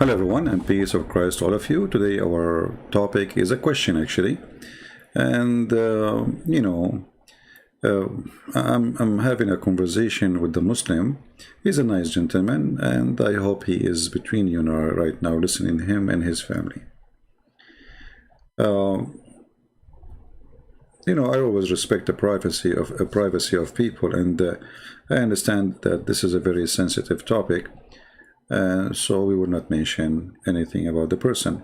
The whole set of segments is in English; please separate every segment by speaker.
Speaker 1: Hello everyone and peace of Christ to all of you. Today our topic is a question actually, and uh, I'm having a conversation with the Muslim. He's a nice gentleman, and I hope he is between you now, right now, listening to him and his family. Uh, I always respect the privacy of people, and I understand that this is a very sensitive topic. So we will not mention anything about the person.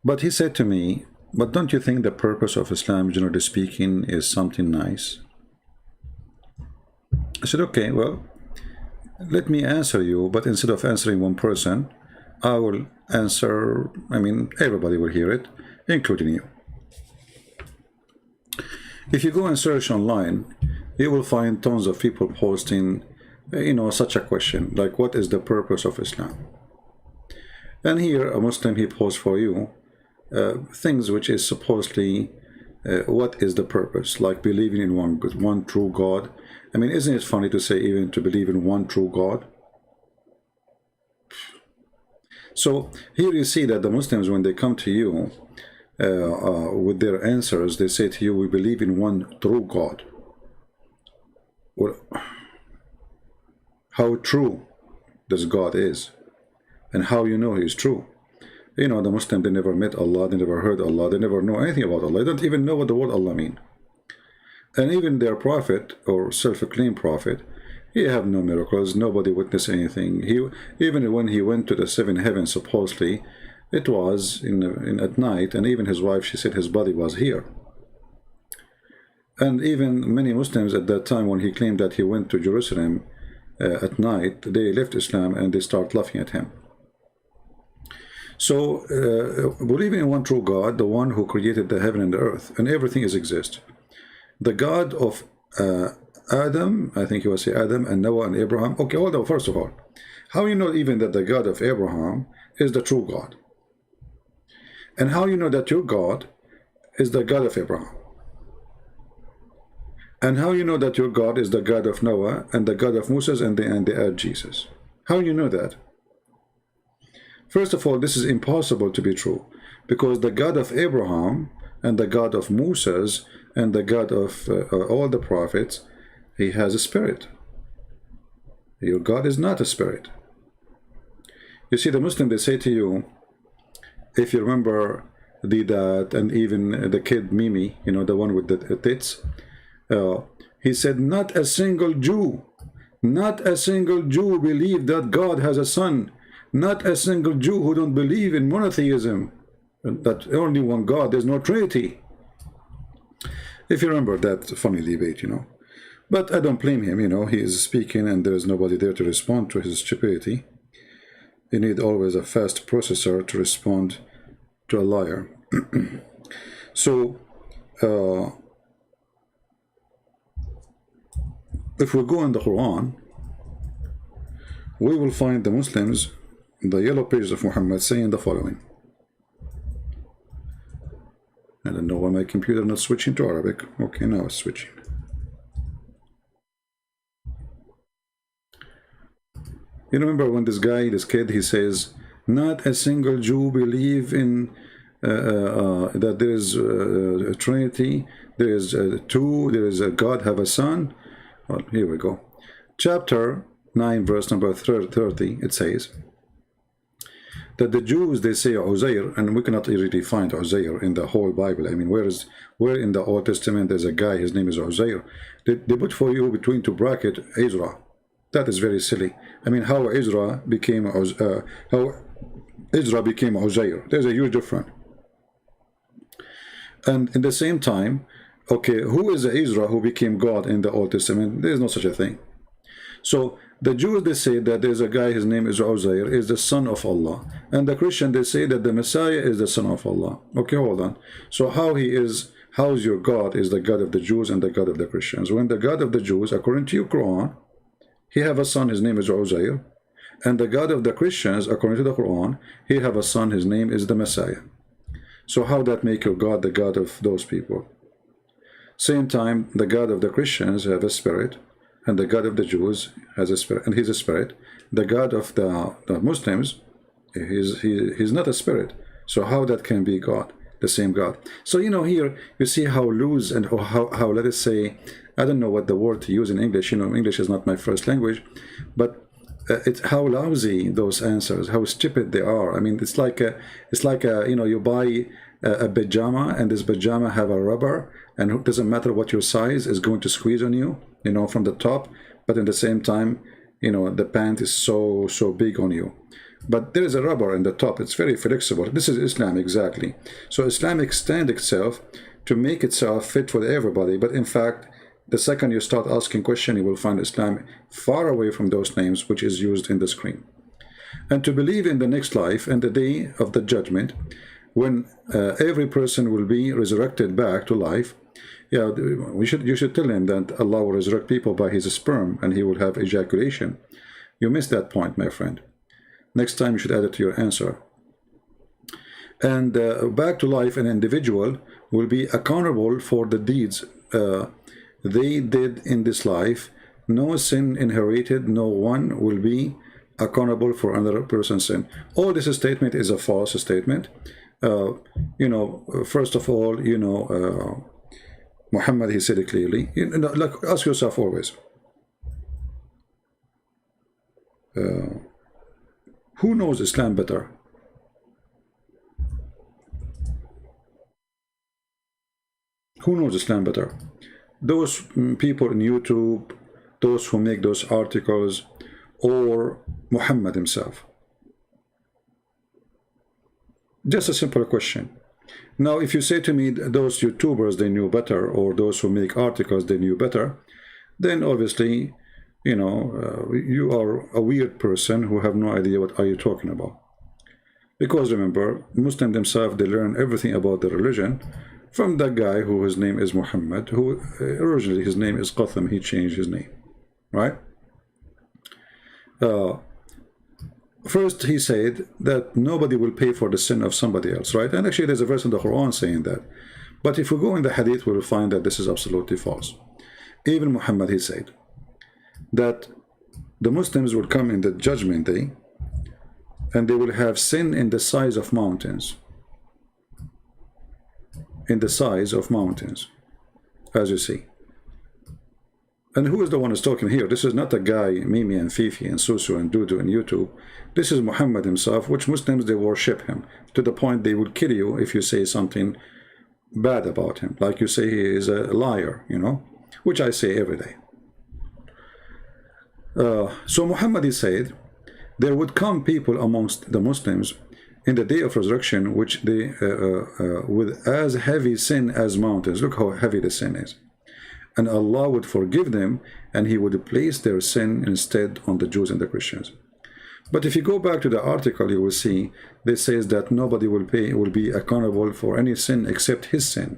Speaker 1: But he said to me, but don't you think the purpose of Islam, generally speaking, is something nice? I said, okay, well, let me answer you, but instead of answering one person, I will answer, everybody will hear it, including you. If you go and search online, you will find tons of people posting such a question, like what is the purpose of Islam? And here a Muslim, he posts for you things which is supposedly what is the purpose, like believing in one true God. Isn't it funny to say even to believe in one true God? So here you see that the Muslims, when they come to you with their answers, they say to you, we believe in one true God. Well, how true does God is, and how you know He is true? The Muslim, they never met Allah, they never heard Allah, they never know anything about Allah, they don't even know what the word Allah mean. And even their prophet, or self-acclaimed prophet, he have no miracles, nobody witnessed anything. Even when he went to the seventh heaven, supposedly, it was at night, and even his wife, she said his body was here. And even many Muslims at that time, when he claimed that he went to Jerusalem at night, they left Islam and they start laughing at him. So believing in one true God, the one who created the heaven and the earth, and everything is exist. The God of Adam, I think he was say Adam and Noah and Abraham. Okay, hold on, first of all, how you know even that the God of Abraham is the true God? And how you know that your God is the God of Abraham? And how you know that your God is the God of Noah and the God of Moses and the Jesus? How you know that? First of all, this is impossible to be true, because the God of Abraham and the God of Moses and the God of all the prophets, he has a spirit. Your God is not a spirit. You see, the Muslim, they say to you, if you remember that, and even the kid Mimi, the one with the tits, he said, not a single Jew believed that God has a son. Not a single Jew who don't believe in monotheism, that only one God, there's no Trinity. If you remember that funny debate, But I don't blame him, he is speaking and there's nobody there to respond to his stupidity. You need always a fast processor to respond to a liar. So, if we go in the Quran, we will find the Muslims, the yellow pages of Muhammad, saying the following. I don't know why my computer not switching to Arabic. Okay, now it's switching. You remember when this kid, he says, not a single Jew believe in that there is a Trinity, there is two, there is a God have a son. Well, here we go. Chapter 9, verse number 30, it says that the Jews, they say Uzair, and we cannot really find Uzair in the whole Bible. Where in the Old Testament there's a guy, his name is Uzair. They put for you between two brackets Ezra. That is very silly. How Ezra became Uzair. There's a huge difference. And in the same time, okay, who is Ezra who became God in the Old Testament? There is no such a thing. So the Jews, they say that there's a guy, his name is Uzair, is the son of Allah. And the Christian, they say that the Messiah is the son of Allah. Okay, hold on. So how is your God is the God of the Jews and the God of the Christians? When the God of the Jews, according to your Quran, he have a son, his name is Uzair. And the God of the Christians, according to the Quran, he have a son, his name is the Messiah. So how that make your God the God of those people? Same time, the God of the Christians have a spirit, and the God of the Jews has a spirit, and he's a spirit. The God of the Muslims He's not a spirit. So how that can be God, the same God? So, you know, here you see how loose and how let us say, I don't know what the word to use in English. You know, English is not my first language, but it's how lousy those answers, how stupid they are. I mean, it's like you know, you buy a pajama, and this pajama have a rubber, and it doesn't matter what your size is going to squeeze on you, you know, from the top, but at the same time, you know, the pant is so big on you. But there is a rubber in the top. It's very flexible. This is Islam exactly. So Islam extends itself to make itself fit for everybody. But in fact, the second you start asking questions, you will find Islam far away from those names which is used in the screen. And to believe in the next life and the day of the judgment, when every person will be resurrected back to life. Yeah, you should tell him that Allah will resurrect people by his sperm and he will have ejaculation. You missed that point, my friend. Next time you should add it to your answer. And back to life, an individual will be accountable for the deeds they did in this life. No sin inherited, no one will be accountable for another person's sin. All this statement is a false statement. You know, first of all, you know, Muhammad, he said it clearly. You know, like, ask yourself always, who knows Islam better? Who knows Islam better? Those people in YouTube, those who make those articles, or Muhammad himself? Just a simple question. Now, if you say to me those YouTubers, they knew better, or those who make articles, they knew better, then obviously, you know, you are a weird person who have no idea what are you talking about. Because remember, Muslims themselves, they learn everything about the religion from that guy who his name is Muhammad, who originally his name is Qatham, he changed his name, right? First, he said that nobody will pay for the sin of somebody else, right? And actually, there's a verse in the Quran saying that. But if we go in the Hadith, we'll find that this is absolutely false. Even Muhammad, he said that the Muslims will come in the judgment day and they will have sin in the size of mountains. In the size of mountains, as you see. And who is the one who's talking here? This is not a guy, Mimi and Fifi and Susu and Dudu and YouTube. This is Muhammad himself, which Muslims, they worship him to the point they will kill you if you say something bad about him. Like you say he is a liar, you know, which I say every day. So Muhammad, he said, there would come people amongst the Muslims in the day of resurrection, which they, with as heavy sin as mountains. Look how heavy the sin is. And Allah would forgive them, and he would place their sin instead on the Jews and the Christians. But if you go back to the article, you will see this says that nobody will be accountable for any sin except his sin,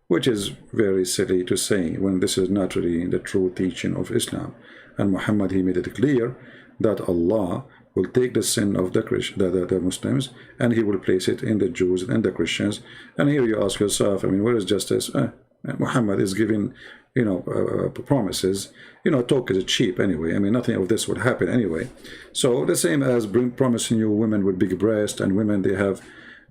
Speaker 1: which is very silly to say when this is not really the true teaching of Islam. And Muhammad, he made it clear that Allah will take the sin of the Muslims and he will place it in the Jews and the Christians. And here you ask yourself, I mean, where is justice? Muhammad is giving, you know, promises. You know, talk is cheap anyway. I mean, nothing of this would happen anyway. So the same as promising you women with big breasts, and women, they have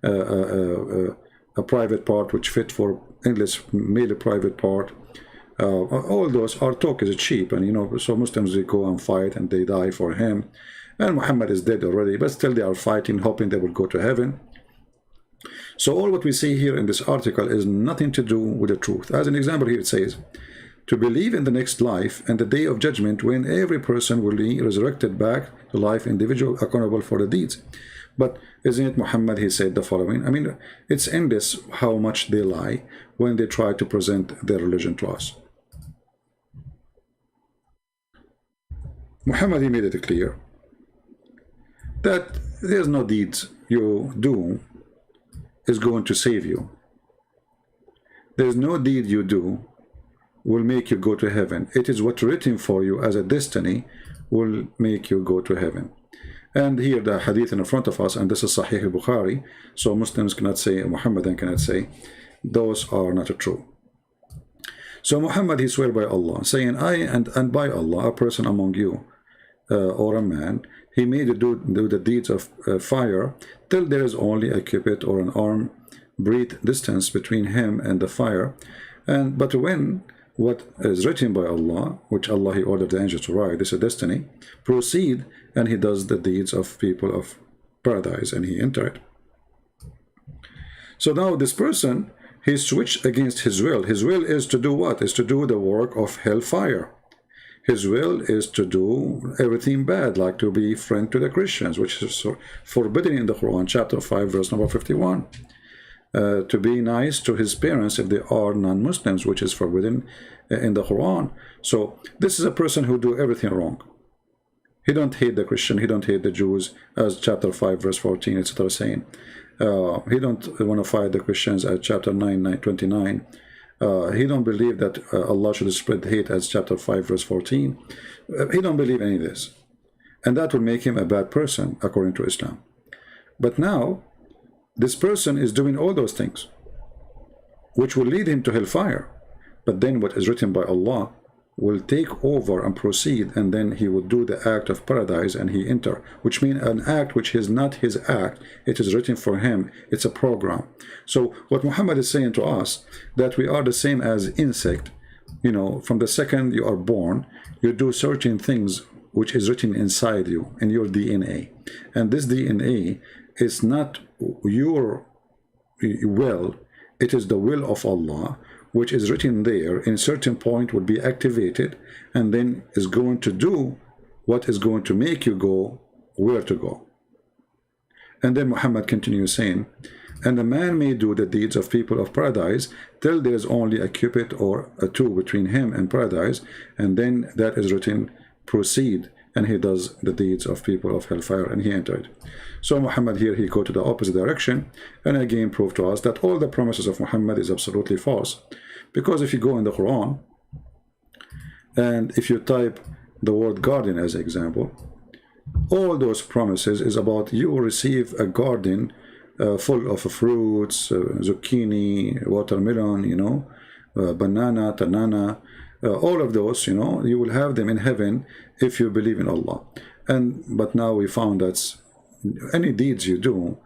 Speaker 1: a private part which fit for English male private part. All those are talk is cheap, and you know, so Muslims, they go and fight and they die for him. And Muhammad is dead already, but still they are fighting, hoping they will go to heaven. So all what we see here in this article is nothing to do with the truth. As an example here, it says, to believe in the next life and the day of judgment when every person will be resurrected back to life, individual accountable for the deeds. But isn't it Muhammad, he said the following? I mean, it's endless how much they lie when they try to present their religion to us. Muhammad, he made it clear that there's no deeds you do is going to save you. There's no deed you do will make you go to heaven. It is what's written for you as a destiny will make you go to heaven. And here the hadith in front of us, and this is Sahih Bukhari, so Muslims cannot say, Muhammadan cannot say, those are not true. So Muhammad, he swear by Allah, saying, I and by Allah, a person among you, or a man, he may do the deeds of fire till there is only a cubit or an arm breadth distance between him and the fire. But when what is written by Allah, which Allah he ordered the angel to write, this is destiny, proceed, and he does the deeds of people of paradise, and he entered. So now this person, he switched against his will. His will is to do what? Is to do the work of hellfire. His will is to do everything bad, like to be friend to the Christians, which is forbidden in the Quran, chapter 5, verse number 51. To be nice to his parents if they are non-Muslims, which is forbidden in the Quran. So this is a person who do everything wrong. He don't hate the Christian, he don't hate the Jews, as chapter 5 verse 14 etc. saying. He don't want to fight the Christians, as chapter 29. He don't believe that Allah should spread hate, as chapter 5 verse 14. He don't believe any of this, and that will make him a bad person according to Islam. But now this person is doing all those things which will lead him to hellfire, but then what is written by Allah will take over and proceed, and then he will do the act of paradise and he enter, which means an act which is not his act, it is written for him, it's a program. So what Muhammad is saying to us, that we are the same as insect. You know, from the second you are born, you do certain things which is written inside you, in your DNA, and this DNA is not your will, it is the will of Allah, which is written there. In a certain point would be activated, and then is going to do what is going to make you go where to go. And then Muhammad continues saying, and a man may do the deeds of people of paradise till there is only a cubit or a two between him and paradise, and then that is written, proceed, and he does the deeds of people of hellfire, and he entered. So Muhammad here, he go to the opposite direction, and again prove to us that all the promises of Muhammad is absolutely false. Because if you go in the Quran, and if you type the word garden as an example, all those promises is about you will receive a garden full of fruits, zucchini, watermelon, you know, banana, tanana, all of those, you know, you will have them in heaven if you believe in Allah. But now we found that any deeds you do,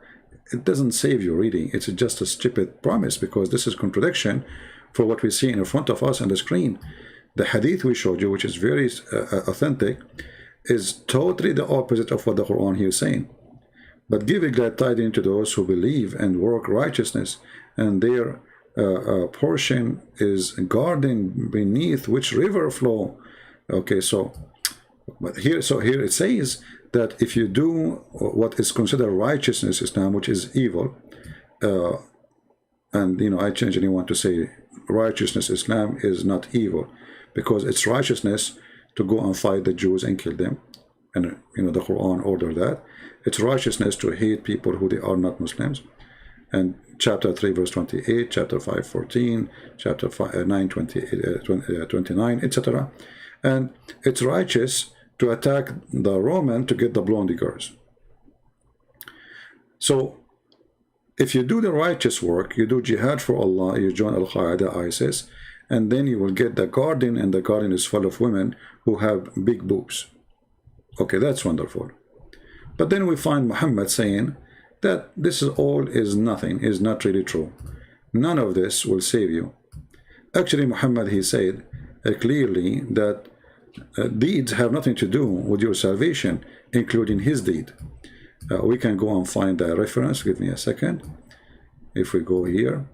Speaker 1: it doesn't save your reading. It's just a stupid promise, because this is contradiction for what we see in front of us on the screen. The hadith we showed you, which is very authentic, is totally the opposite of what the Quran here is saying. But give a glad tidings to those who believe and work righteousness, and their portion is garden beneath which river flow. Okay, so here it says that if you do what is considered righteousness Islam, which is evil, and you know, I change anyone to say righteousness Islam is not evil, because it's righteousness to go and fight the Jews and kill them, and you know the Quran order that. It's righteousness to hate people who they are not Muslims, and chapter 3 verse 28, chapter 5 14, chapter 5, 9 29, etc. And it's righteous to attack the Roman to get the blondie girls. So if you do the righteous work, you do jihad for Allah, you join Al-Qaeda, ISIS, and then you will get the garden, and the garden is full of women who have big boobs. Okay, that's wonderful. But then we find Muhammad saying that this is all is nothing, is not really true. None of this will save you. Actually, Muhammad, he said clearly that deeds have nothing to do with your salvation, including his deed. We can go and find the reference. Give me a second. If we go here,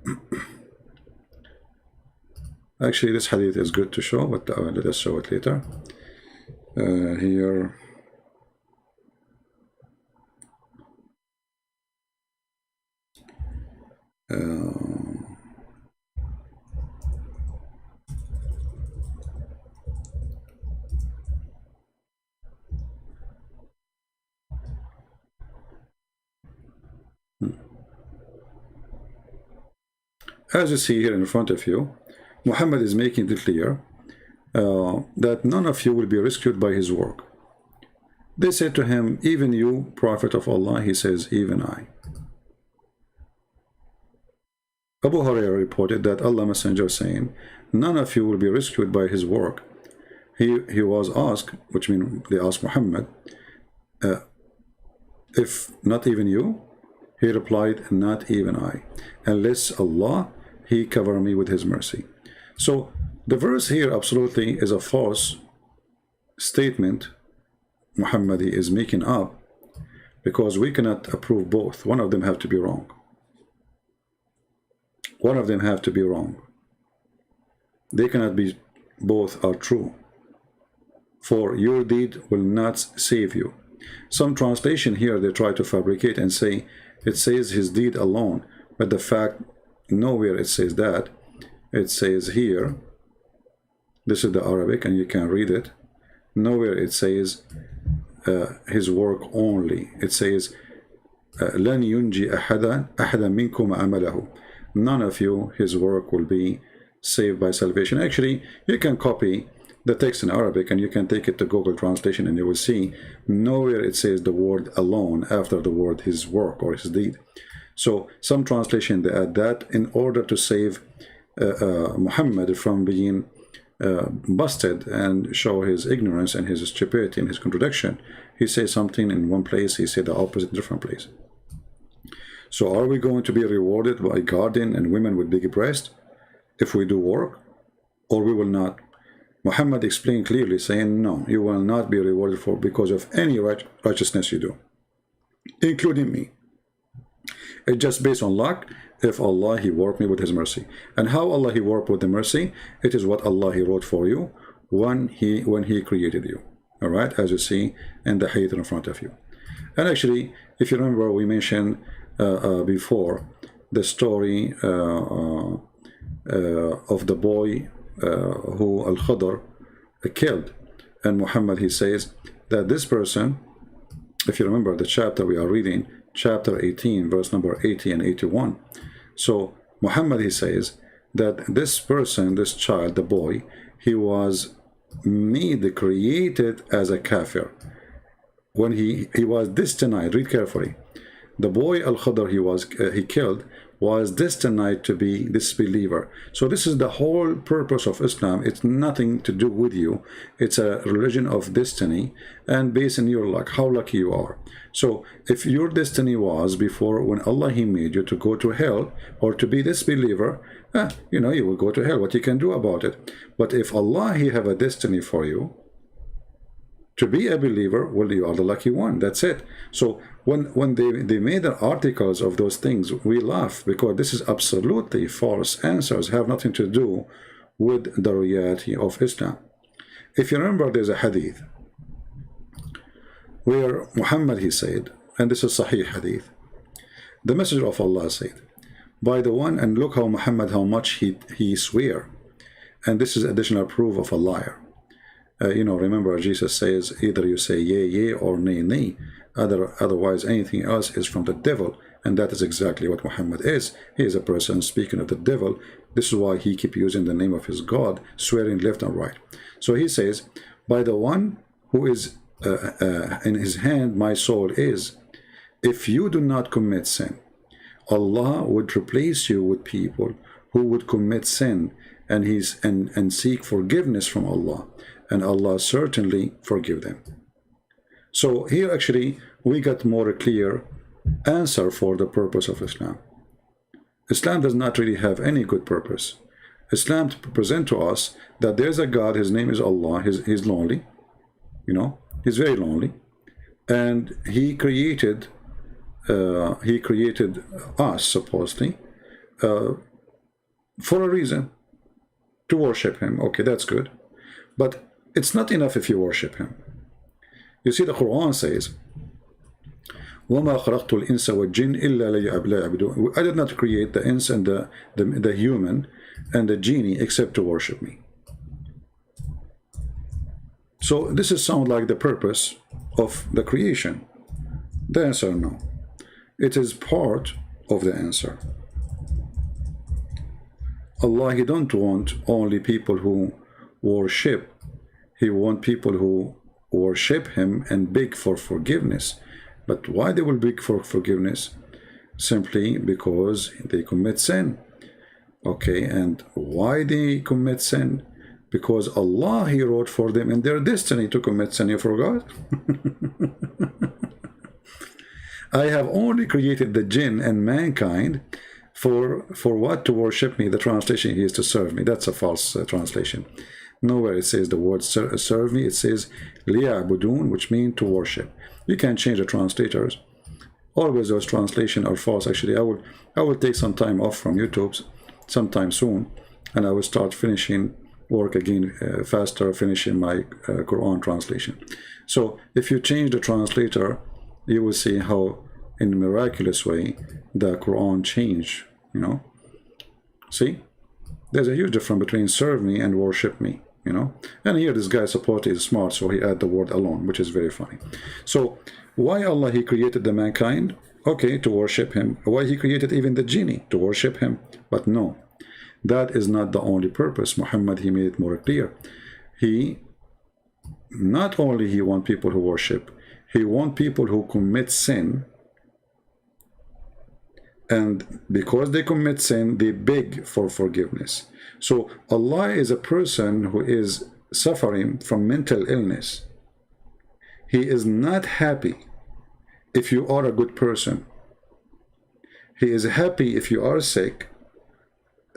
Speaker 1: actually this hadith is good to show, but let us show it later. Here, as you see here in front of you, Muhammad is making it clear that none of you will be rescued by his work. They said to him, even you, Prophet of Allah? He says, even I. Abu Hurairah reported that Allah Messenger saying, none of you will be rescued by his work. he was asked, which means they asked Muhammad, if not even you? He replied, not even I, unless Allah, He cover me with His mercy. So the verse here absolutely is a false statement Muhammad is making up, because we cannot approve both. One of them have to be wrong. One of them have to be wrong. They cannot be both are true. For your deed will not save you. Some translation here they try to fabricate and say it says his deed alone, but the fact nowhere it says that. It says here, this is the Arabic and you can read it. Nowhere it says his work only. It says لن ينجي أحدا منكم عمله. None of you, his work will be saved by salvation. Actually, you can copy the text in Arabic and you can take it to Google Translation and you will see nowhere it says the word alone after the word his work or his deed. So some translation they add that in order to save Muhammad from being busted and show his ignorance and his stupidity and his contradiction. He says something in one place, he said the opposite in a different place. So are we going to be rewarded by garden and women with big breasts if we do work, or we will not? Muhammad explained clearly, saying, no, you will not be rewarded for because of any righteousness you do, including me. It's just based on luck. If Allah, He worked me with His mercy. And how Allah, He worked with the mercy? It is what Allah, He wrote for you when He created you. All right, as you see in the hadith in front of you. And actually, if you remember, we mentioned before the story of the boy who Al-Khadr killed. And Muhammad, he says that this person, if you remember the chapter we are reading, chapter 18, verse number 80 and 81. So Muhammad, he says that this person, this child, the boy, he was made, created as a kafir. When he was destined, read carefully, the boy Al-Khadr he killed was destined to be disbeliever. So this is the whole purpose of Islam. It's nothing to do with you. It's a religion of destiny and based on your luck, how lucky you are. So if your destiny was before when Allah, He made you to go to hell or to be disbeliever, you know, you will go to hell. What you can do about it? But if Allah, He have a destiny for you to be a believer, well, you are the lucky one. That's it. So when they made the articles of those things, we laugh because this is absolutely false answers, have nothing to do with the reality of Islam. If you remember, there's a hadith where Muhammad, he said, and this is Sahih hadith, the Messenger of Allah said, by the one, and look how Muhammad, how much he swear, and this is additional proof of a liar. You know, remember Jesus says either you say yea, yea, or nay, nay. Otherwise, anything else is from the devil, and that is exactly what Muhammad is. He is a person speaking of the devil. This is why he keep using the name of his God, swearing left and right. So he says, by the one who is in his hand my soul is, if you do not commit sin, Allah would replace you with people who would commit sin and seek forgiveness from Allah, and Allah certainly forgive them. So here actually we got more clear answer for the purpose of Islam. Islam does not really have any good purpose. Islam to present to us that there's a God, his name is Allah, he's lonely, you know, he's very lonely, and he created us supposedly for a reason, to worship him. Okay, that's good, but it's not enough if you worship him. You see, the Quran says, وَمَا خَلَقْتُ الْإِنسَ وَالْجِنَّ إِلَّا لِيَعْبُدُونِ. I did not create the ins and the human and the genie except to worship me. So this is sound like the purpose of the creation. The answer, no. It is part of the answer. Allah, he don't want only people who worship. He wants people who worship him and beg for forgiveness. But why they will beg for forgiveness? Simply because they commit sin. Okay, and why they commit sin? because Allah, He wrote for them in their destiny to commit sin. You forgot? I have only created the jinn and mankind for what? To worship me. The translation here is to serve me. That's a false translation. Nowhere it says the word serve me. It says liya'budun, which means to worship. You can change the translators. Always those translations are false. Actually, I will take some time off from YouTube sometime soon, and I will start finishing work again faster, finishing my Quran translation. So if you change the translator, you will see how in a miraculous way the Quran changed, you know. See, there's a huge difference between serve me and worship me, you know. And here this guy supposedly is smart, so he added the word alone, which is very funny. So why Allah, He created the mankind? Okay, to worship Him. Why He created even the genie? To worship Him. But no, that is not the only purpose. Muhammad, he made it more clear. He not only he want people who worship, he want people who commit sin, and because they commit sin, they beg for forgiveness. So Allah is a person who is suffering from mental illness. He is not happy if you are a good person. He is happy if you are sick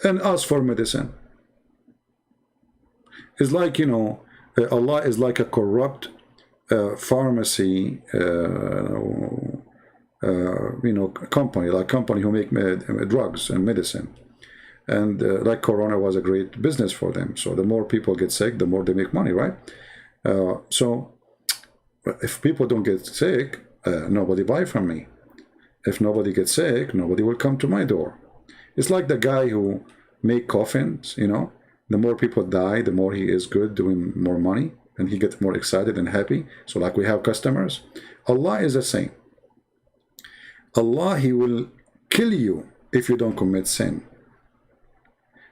Speaker 1: and ask for medicine. It's like, you know, Allah is like a corrupt pharmacy, you know, company who make drugs and medicine. And like Corona was a great business for them. So the more people get sick, the more they make money, right? So if people don't get sick, nobody buy from me. If nobody gets sick, nobody will come to my door. It's like the guy who make coffins, you know. The more people die, the more he is good, doing more money, and he gets more excited and happy. So like we have customers. Allah is the same. Allah, He will kill you if you don't commit sin,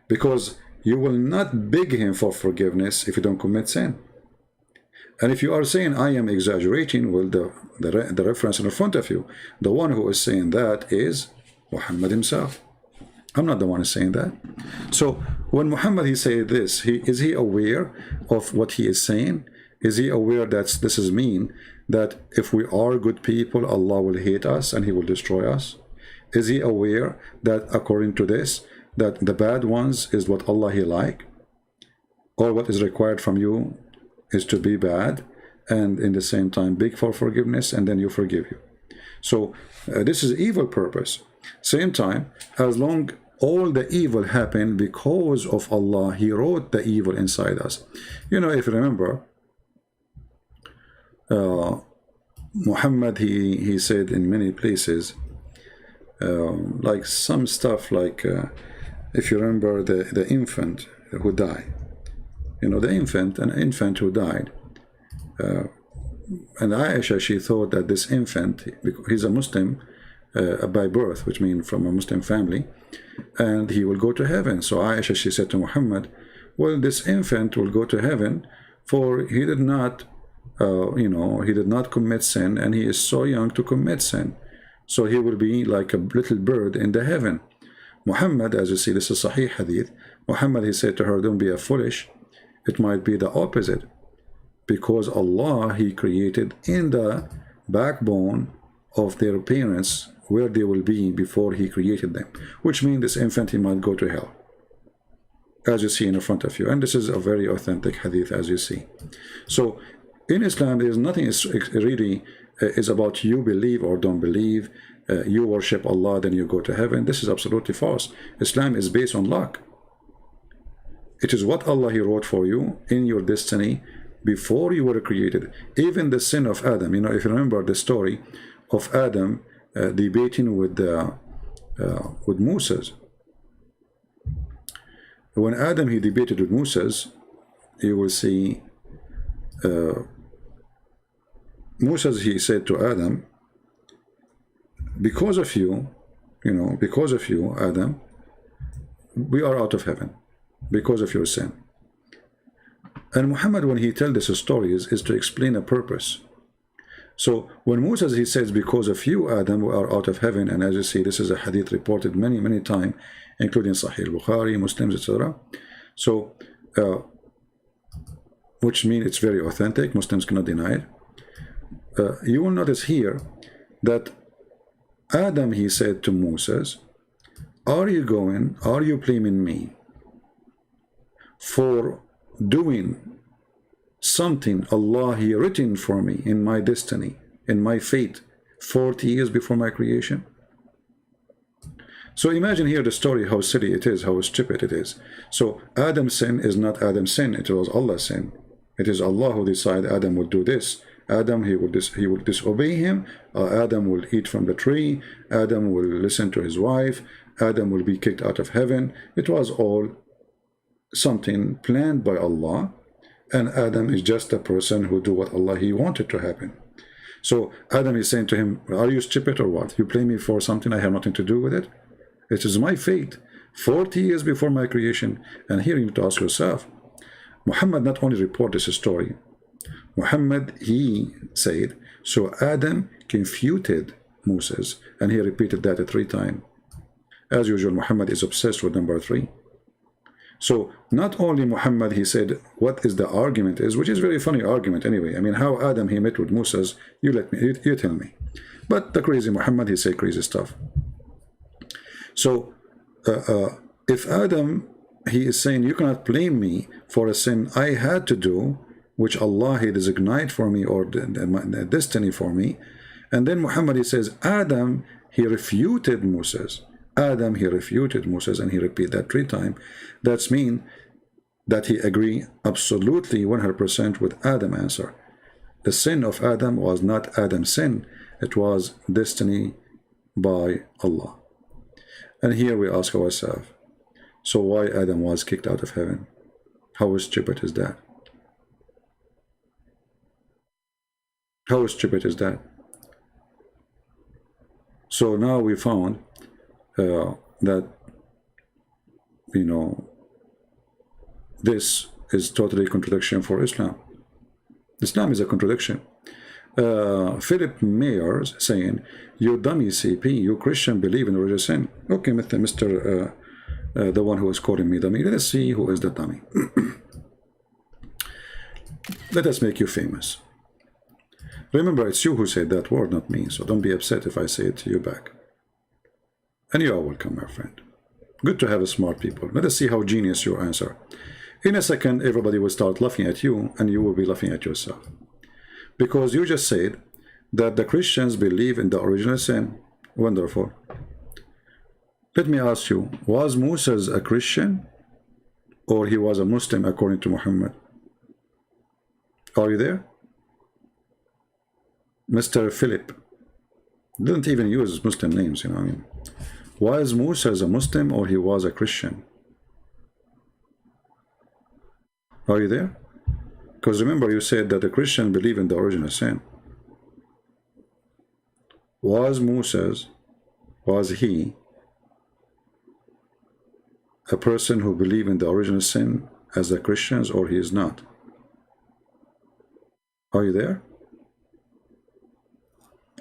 Speaker 1: because you will not beg Him for forgiveness if you don't commit sin. And if you are saying I am exaggerating, well, the reference in front of you, the one who is saying that is Muhammad himself. I'm not the one who's saying that. So when Muhammad, he said this, is he aware of what he is saying? Is he aware that this is mean, that if we are good people, Allah will hate us and He will destroy us? Is he aware that according to this, that the bad ones is what Allah He like? Or what is required from you is to be bad and in the same time beg for forgiveness, and then you forgive you. So this is evil purpose. Same time, as long all the evil happened because of Allah, He wrote the evil inside us. You know, if you remember, Muhammad, he said in many places, like some stuff like, if you remember the infant who died, you know, an infant who died, and Aisha, she thought that this infant, he's a Muslim by birth, which means from a Muslim family, and he will go to heaven. So Aisha, she said to Muhammad, well, this infant will go to heaven, for he did not you know, he did not commit sin, and he is so young to commit sin. So he will be like a little bird in the heaven. Muhammad, as you see, this is Sahih Hadith. Muhammad, he said to her, don't be a foolish. It might be the opposite. Because Allah, He created in the backbone of their parents where they will be before He created them. Which means this infant, he might go to hell, as you see in front of you. And this is a very authentic hadith, as you see. So in Islam, there is nothing really is about you believe or don't believe. You worship Allah, then you go to heaven. This is absolutely false. Islam is based on luck. It is what Allah He wrote for you in your destiny before you were created. Even the sin of Adam, you know, if you remember the story of Adam debating with Moses. When Adam, he debated with Moses, you will see Moses, he said to Adam, because of you, you know, because of you, Adam, we are out of heaven, because of your sin. And Muhammad, when he tells this story, is to explain a purpose. So when Moses, he says, because of you, Adam, we are out of heaven, and as you see, this is a hadith reported many times, including Sahih Bukhari, Muslims, etc. So which means it's very authentic. Muslims cannot deny it. You will notice here that Adam, he said to Moses, are you blaming me for doing something Allah he written for me in my destiny, in my fate, 40 years before my creation? So imagine here the story, how silly it is, how stupid it is. So Adam's sin is not Adam's sin, it was Allah's sin. It is Allah who decided Adam would do this. Adam, he will disobey him. Adam will eat from the tree. Adam will listen to his wife. Adam will be kicked out of heaven. It was all something planned by Allah. And Adam is just a person who do what Allah he wanted to happen. So Adam is saying to him, are you stupid or what? You blame me for something I have nothing to do with it? It is my fate, 40 years before my creation. And here you need to ask yourself, Muhammad not only reported this story, Muhammad, he said, so Adam confuted Moses, and he repeated that 3 times. As usual, Muhammad is obsessed with number 3. So not only Muhammad, he said, what is the argument is, which is very funny argument anyway. I mean, how Adam, he met with Moses, you tell me. But the crazy Muhammad, he said crazy stuff. So if Adam, he is saying, you cannot blame me for a sin I had to do, which Allah he designated for me, or the destiny for me. And then Muhammad, he says, Adam, he refuted Moses. Adam, he refuted Moses, and he repeated that 3 times. That's mean that he agree absolutely 100% with Adam's answer. The sin of Adam was not Adam's sin. It was destiny by Allah. And here we ask ourselves, so why Adam was kicked out of heaven? How stupid is that? How stupid is that? So now we found that, you know, this is totally contradiction for Islam. Islam is a contradiction. Philip Mayers saying, you dummy CP, you Christian believe in religious sin. Okay, Mr. The one who is calling me dummy. Let us see who is the dummy. Let us make you famous. Remember, it's you who said that word, not me, so don't be upset if I say it to you back. And you are welcome, my friend. Good to have smart people. Let us see how genius you answer. In a second, everybody will start laughing at you, and you will be laughing at yourself. Because you just said that the Christians believe in the original sin. Wonderful. Let me ask you, was Moses a Christian? Or he was a Muslim according to Muhammad? Are you there? Mr. Philip didn't even use Muslim names, you know what I mean. Was Moses a Muslim or he was a Christian? Are you there? Because remember you said that the Christian believe in the original sin. Was Moses, was he a person who believed in the original sin as the Christians, or he is not? Are you there?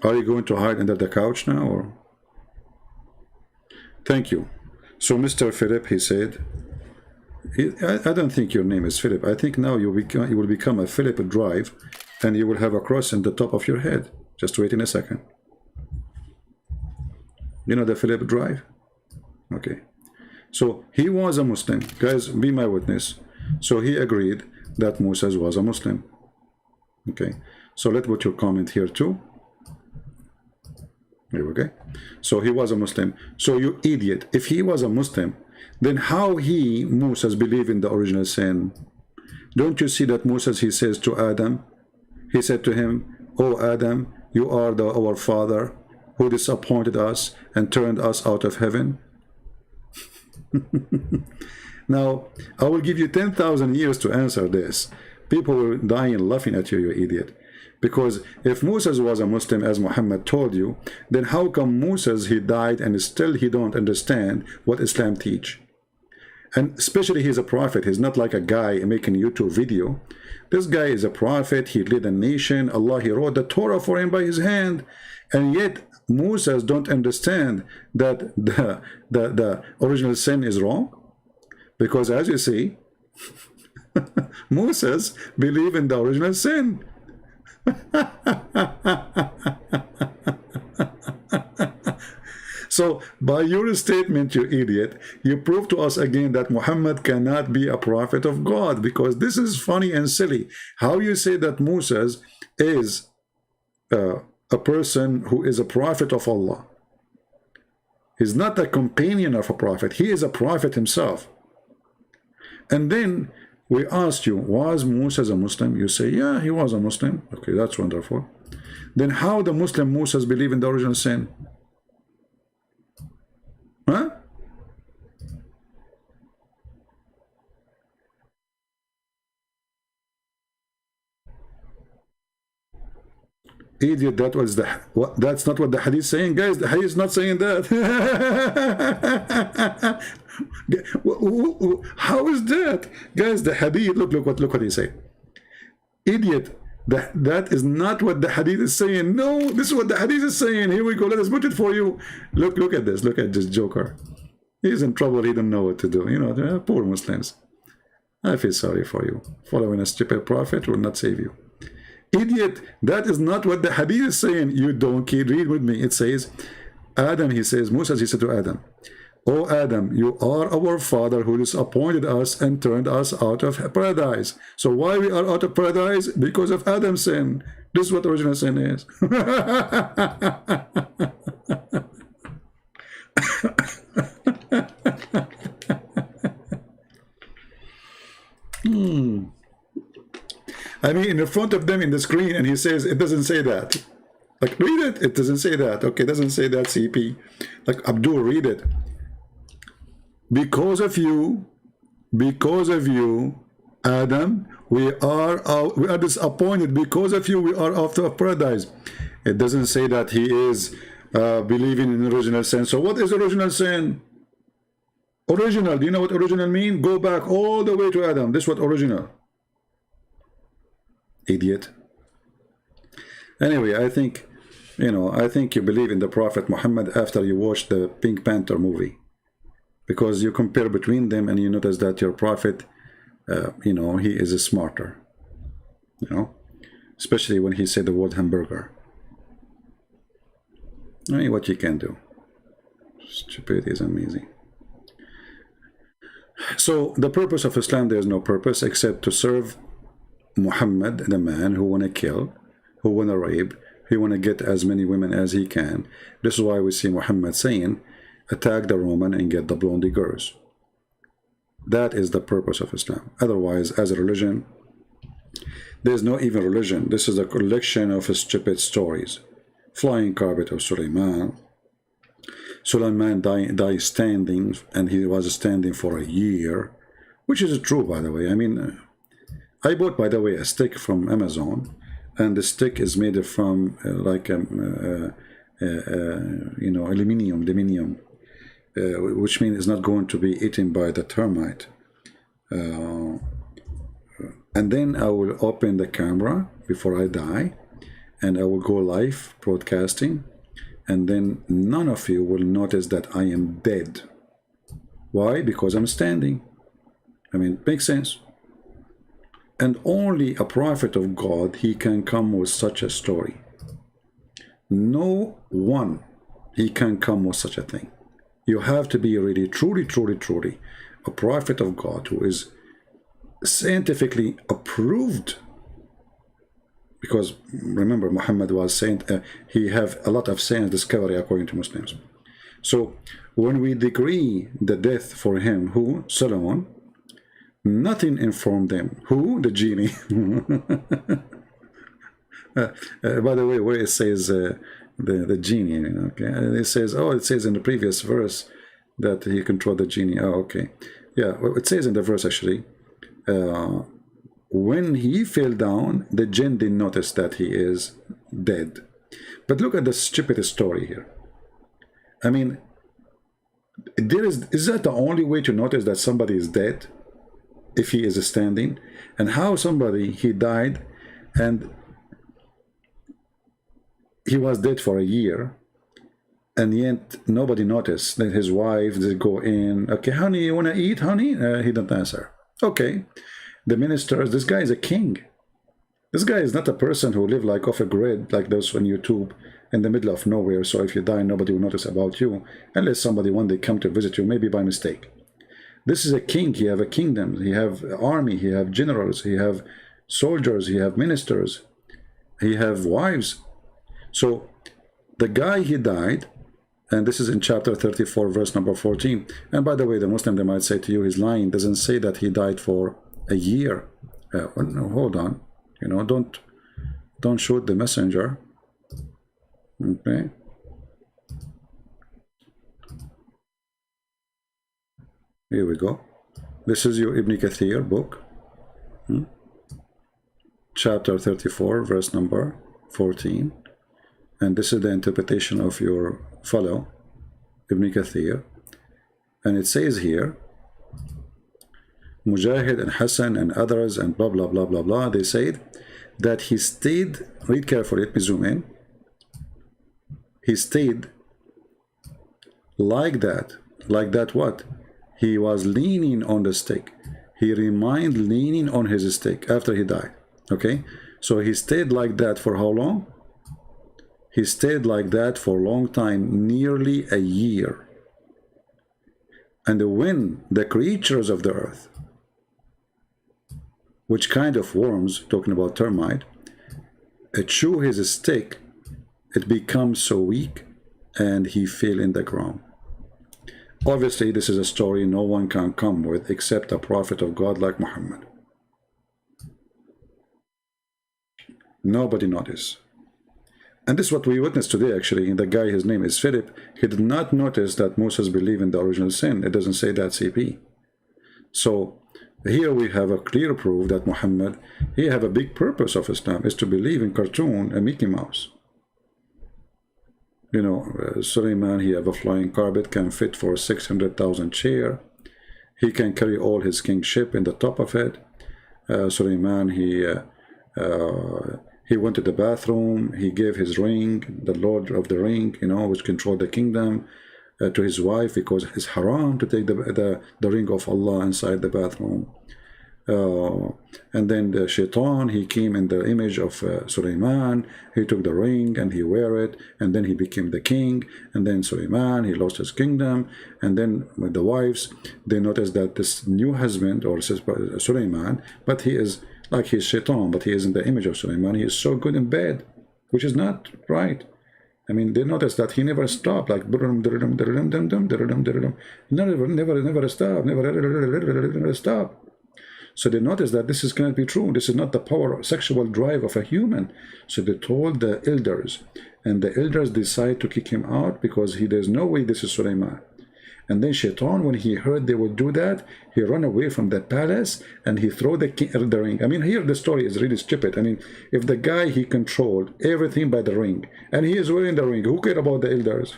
Speaker 1: Are you going to hide under the couch now, or? Thank you. So Mr. Philip, he said, I don't think your name is Philip. I think now you will become a Philip Drive, and you will have a cross in the top of your head. Just wait in a second. You know the Philip Drive? Okay. So he was a Muslim. Guys, be my witness. So he agreed that Moses was a Muslim. Okay. So let's put your comment here too. Okay. So he was a Muslim. So you idiot. If he was a Muslim, then how he, Moses, believed in the original sin? Don't you see that Moses, he says to Adam, he said to him, "Oh Adam, you are our father who disappointed us and turned us out of heaven." Now, I will give you 10,000 years to answer this. People will die and laughing at you, you idiot. Because if Moses was a Muslim, as Muhammad told you, then how come Moses, he died and still he don't understand what Islam teach? And especially he's a prophet. He's not like a guy making a YouTube video. This guy is a prophet. He led a nation. Allah, he wrote the Torah for him by his hand. And yet Moses don't understand that the original sin is wrong. Because as you see, Moses believed in the original sin. So, by your statement, you idiot, you prove to us again that Muhammad cannot be a prophet of God, because this is funny and silly. How you say that Moses is a person who is a prophet of Allah? He's not a companion of a prophet. He is a prophet himself. And then we asked you, was Moses a Muslim? You say, yeah, he was a Muslim. Okay, that's wonderful. Then how the Muslim Moses believe in the original sin? Huh? Idiot, that was that's not what the hadith is saying, guys. The hadith is not saying that. How is that, guys? The hadith, look what he say. Idiot, that is not what the hadith is saying. No, this is what the hadith is saying. Here we go, let us put it for you. Look at this, look at this joker. He's in trouble, he don't know what to do. You know, poor Muslims. I feel sorry for you. Following a stupid prophet will not save you. Idiot, that is not what the hadith is saying. You donkey, read with me. It says, Adam, he says, Moses, he said to Adam, "O Adam, you are our father who disappointed us and turned us out of paradise." So why we are out of paradise? Because of Adam's sin. This is what original sin is. I mean, in front of them in the screen, and he says, it doesn't say that. Like, read it. It doesn't say that. Okay, it doesn't say that, CP. Like, Abdul, read it. Because of you, Adam, we are disappointed. Because of you, we are out of paradise. It doesn't say that he is believing in original sin. So what is original sin? Original. Do you know what original mean? Go back all the way to Adam. This is what original. Idiot. Anyway, I think, you know, I think you believe in the Prophet Muhammad after you watch the Pink Panther movie, because you compare between them and you notice that your prophet, you know, he is smarter, you know, especially when he said the word hamburger. I mean, what you can do. Stupidity is amazing. So the purpose of Islam, there is no purpose except to serve Muhammad, the man who want to kill, who want to rape, he want to get as many women as he can. This is why we see Muhammad saying, attack the Roman and get the blondie girls. That is the purpose of Islam. Otherwise, as a religion, there is no even religion. This is a collection of stupid stories. Flying carpet of Sulaiman. Sulaiman died standing, and he was standing for a year, which is true, by the way. I mean, I bought, by the way, a stick from Amazon, and the stick is made from like you know, aluminium, which means it's not going to be eaten by the termite. And then I will open the camera before I die, and I will go live broadcasting, and then none of you will notice that I am dead. Why? Because I'm standing. I mean, it makes sense. And only a prophet of God, he can come with such a story. No one, he can come with such a thing. You have to be really, truly a prophet of God who is scientifically approved. Because remember, Muhammad was saying he have a lot of science discovery according to Muslims. So when we decree the death for him, who? Solomon, nothing informed them. Who? The genie. By the way, where it says the genie, okay, it says, oh, it says in the previous verse that he controlled the genie. Oh, okay, yeah, well, it says in the verse actually, when he fell down, the jinn didn't notice that he is dead. But look at the stupid story here. I mean, is that the only way to notice that somebody is dead? If he is standing? And how somebody, he died and he was dead for a year, and yet nobody noticed that his wife did go in, okay, honey, you want to eat, honey? He didn't answer. Okay, the ministers. This guy is a king. This guy is not a person who live like off a grid, like those on YouTube, in the middle of nowhere. So if you die, nobody will notice about you, unless somebody one day come to visit you, maybe by mistake. This is a king. He have a kingdom. He have army. He have generals. He have soldiers. He have ministers. He have wives. So the guy, he died, and this is in chapter 34, verse number 14. And by the way, the Muslim, they might say to you, he's lying. Doesn't say that he died for a year. No, hold on. You know, don't shoot the messenger. Okay. Here we go. This is your Ibn Kathir book. Chapter 34, verse number 14. And this is the interpretation of your fellow, Ibn Kathir. And it says here, Mujahid and Hassan and others and blah, blah, blah, blah, blah, they said that he stayed, read carefully, let me zoom in. He stayed like that what? He was leaning on the stick. He remained leaning on his stick after he died. Okay, so he stayed like that for how long? He stayed like that for a long time, nearly a year. And when the creatures of the earth, which kind of worms, talking about termite, chew his stick, it becomes so weak and he fell in the ground. Obviously, this is a story no one can come with except a prophet of God like Muhammad. Nobody noticed. And this is what we witnessed today, actually. The guy, his name is Philip. He did not notice that Moses believed in the original sin. It doesn't say that CP. So here we have a clear proof that Muhammad, he have a big purpose of Islam, is to believe in cartoon and Mickey Mouse. You know, Suleiman, he have a flying carpet, can fit for 600,000 chair. He can carry all his kingship in the top of it. Suleiman, he went to the bathroom. He gave his ring, the Lord of the Ring, you know, which controlled the kingdom, to his wife, because it's haram to take the ring of Allah inside the bathroom. And then the shaitan, he came in the image of Suleiman. He took the ring and he wear it, and then he became the king. And then Suleiman, he lost his kingdom. And then with the wives, they noticed that this new husband, or Suleiman, but he is like he's shaitan, but he is in the image of Suleiman. He is so good in bed, which is not right. I mean, they noticed that he never stopped, like never stop, never stop. So they noticed that this cannot be true. This is not the power, sexual drive of a human. So they told the elders, and the elders decide to kick him out because there's no way this is Suleiman. And then Shaitan, when he heard they would do that, he ran away from the palace and he threw the ring. I mean, here the story is really stupid. I mean, if the guy, he controlled everything by the ring, and he is wearing the ring, who cared about the elders?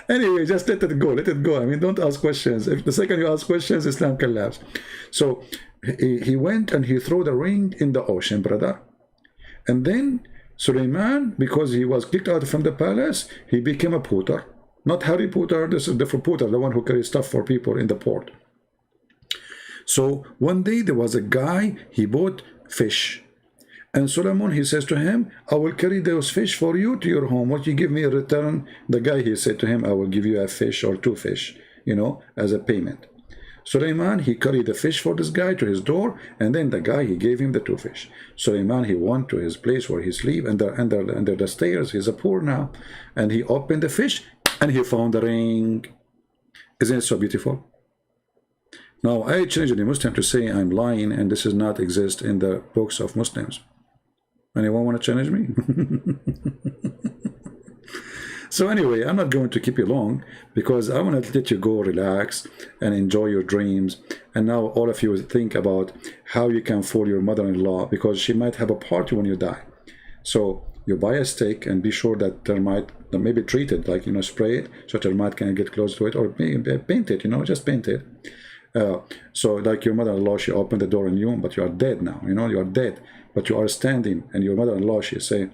Speaker 1: Anyway, just let it go. Let it go. I mean, don't ask questions. If the second you ask questions, Islam collapses. So he went and he threw the ring in the ocean, brother. And then Suleiman, because he was kicked out from the palace, he became a porter. Not Harry Potter, this is the porter, the one who carries stuff for people in the port. So one day there was a guy, he bought fish. And Solomon, he says to him, I will carry those fish for you to your home. What you give me in return? The guy, he said to him, I will give you a fish or 2 fish, you know, as a payment. Suleiman, he carried the fish for this guy to his door, and then the guy, he gave him the 2 fish. Suleiman, he went to his place where he sleep, under the stairs. He's a poor now. And he opened the fish, and he found the ring. Isn't it so beautiful? Now, I challenge the Muslim to say I'm lying, and this does not exist in the books of Muslims. Anyone want to challenge me? So anyway, I'm not going to keep you long because I want to let you go relax and enjoy your dreams. And now all of you think about how you can fool your mother-in-law, because she might have a party when you die. So you buy a stick and be sure that termite, maybe treat it, like, you know, spray it so termite can get close to it, or maybe paint it, you know, just paint it. So like your mother-in-law, she opened the door on you, but you are dead now, you know, you are dead, but you are standing, and your mother-in-law, she say,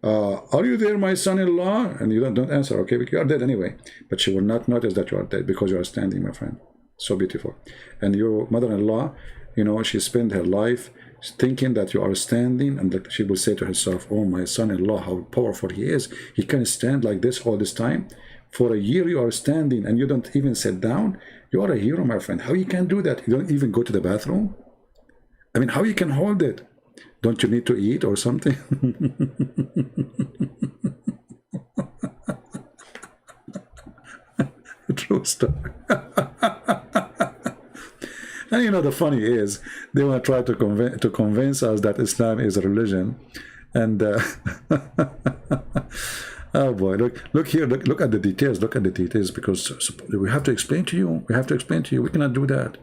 Speaker 1: are you there, my son-in-law? And you don't answer, okay, but you are dead anyway. But she will not notice that you are dead because you are standing, my friend. So beautiful. And your mother-in-law, you know, she spent her life thinking that you are standing, and she will say to herself, oh, my son-in-law, how powerful he is. He can stand like this all this time. For a year you are standing and you don't even sit down. You are a hero, my friend. How you can do that? You don't even go to the bathroom? I mean, how you can hold it? Don't you need to eat or something? True story. And you know, the funny is, they want to try to convince us that Islam is a religion. And oh boy, look here, look at the details, look at the details, because we have to explain to you. We have to explain to you. We cannot do that.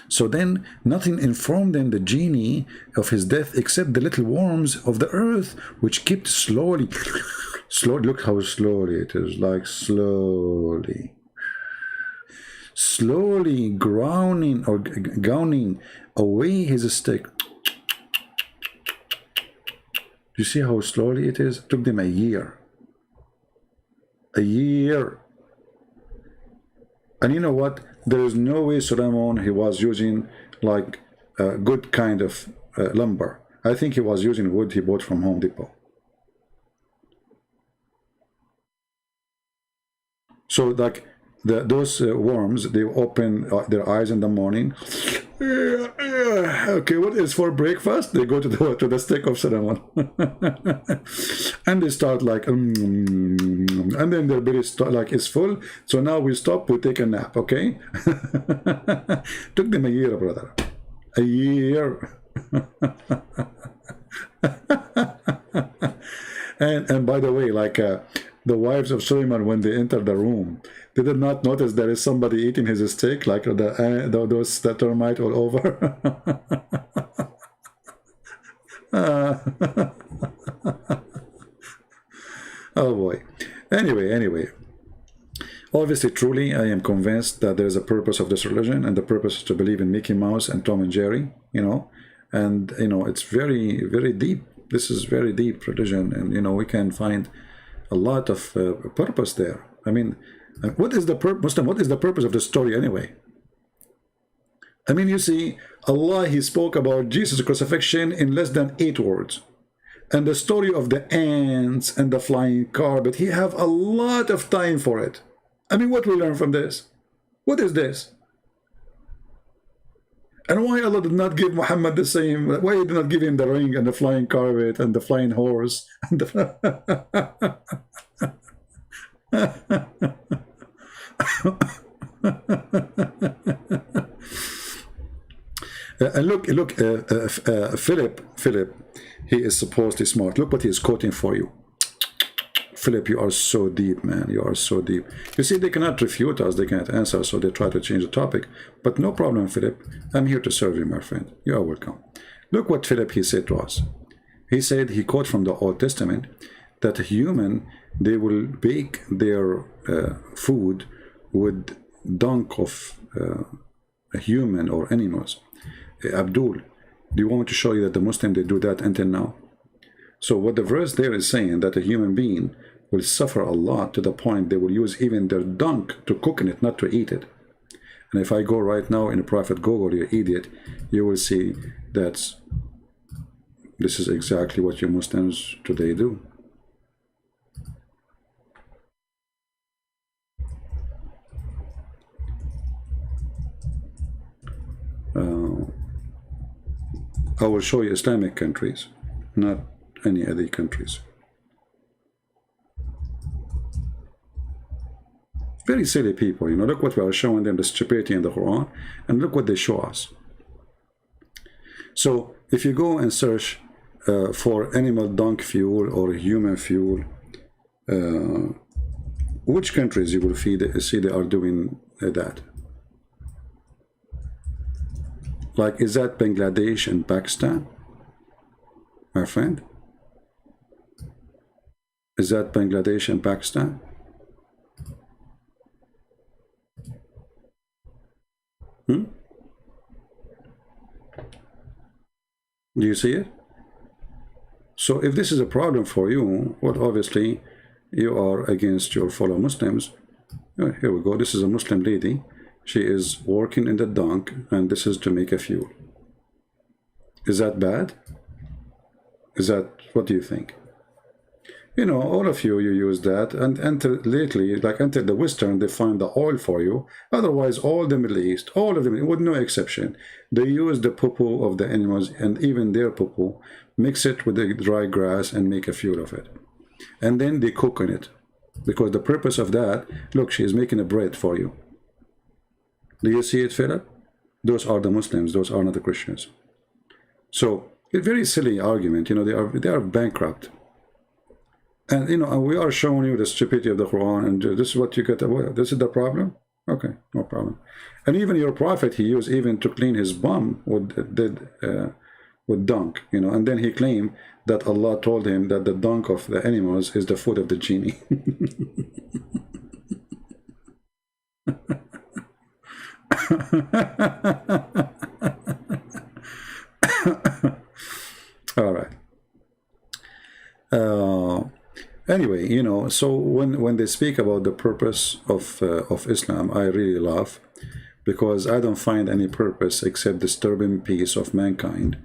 Speaker 1: So then nothing informed then the genie of his death except the little worms of the earth, which kept slowly, look how slowly it is, like slowly grounding or gowning away his stick. You see how slowly it is? It took them a year. A year. And you know what? There is no way Solomon, he was using like a good kind of lumber. I think he was using wood he bought from Home Depot. So like those worms, they open their eyes in the morning. Okay, what is for breakfast? They go to the stick of Solomon. And they start like and then their belly like is full. So now we stop, we take a nap, okay? Took them a year, brother. A year. And by the way, like the wives of Suleiman, when they entered the room, they did not notice there is somebody eating his steak, like those termite all over. Oh boy. Anyway. Obviously, truly, I am convinced that there is a purpose of this religion, and the purpose is to believe in Mickey Mouse and Tom and Jerry, you know. And, you know, it's very, very deep. This is very deep religion, and, you know, we can find a lot of purpose there. I mean, what is the Muslim? What is the purpose of the story anyway? I mean, you see, Allah, he spoke about Jesus' crucifixion in less than 8 words. And the story of the ants and the flying carpet, he have a lot of time for it. I mean, what we learn from this? What is this? And why Allah did not give Muhammad the same? Why he did not give him the ring and the flying carpet and the flying horse? And and look, Philip, he is supposedly smart. Look what he is quoting for you. Philip, you are so deep, man. You are so deep. You see, they cannot refute us. They cannot answer, so they try to change the topic. But no problem, Philip. I'm here to serve you, my friend. You are welcome. Look what Philip, he said to us. He said, he quote from the Old Testament, that a human, they will bake their food with dung of a human or animals. Abdul, do you want me to show you that the Muslim, they do that until now? So what the verse there is saying, that a human being will suffer a lot to the point they will use even their dung to cook in it, not to eat it. And if I go right now in Prophet Google, you idiot, you will see that this is exactly what you Muslims today do. I will show you Islamic countries, not any other countries. Very silly people, you know. Look what we are showing them, the stupidity in the Quran, and look what they show us. So if you go and search for animal dung fuel or human fuel, which countries you will see they are doing that? Like, is that Bangladesh and Pakistan, my friend? Is that Bangladesh and Pakistan? Do you see it? So if this is a problem for you, well, obviously you are against your fellow Muslims. Here we go. This is a Muslim lady. She is working in the dunk, and this is to make a fuel. Is that bad? Is that, what do you think? You know, all of you use that, and until lately, like until the Western, they find the oil for you. Otherwise, all the Middle East, all of them, with no exception, they use the poo-poo of the animals, and even their poo-poo, mix it with the dry grass and make a fuel of it. And then they cook on it. Because the purpose of that, look, she is making a bread for you. Do you see it, Philip? Those are the Muslims, those are not the Christians. So, a very silly argument, you know, they are bankrupt. And, you know, we are showing you the stupidity of the Quran, and this is what you get. This is the problem? Okay, no problem. And even your prophet, he used even to clean his bum with dung, you know, and then he claimed that Allah told him that the dung of the animals is the food of the genie. All right. Anyway, you know, so when they speak about the purpose of Islam, I really laugh, because I don't find any purpose except disturbing peace of mankind,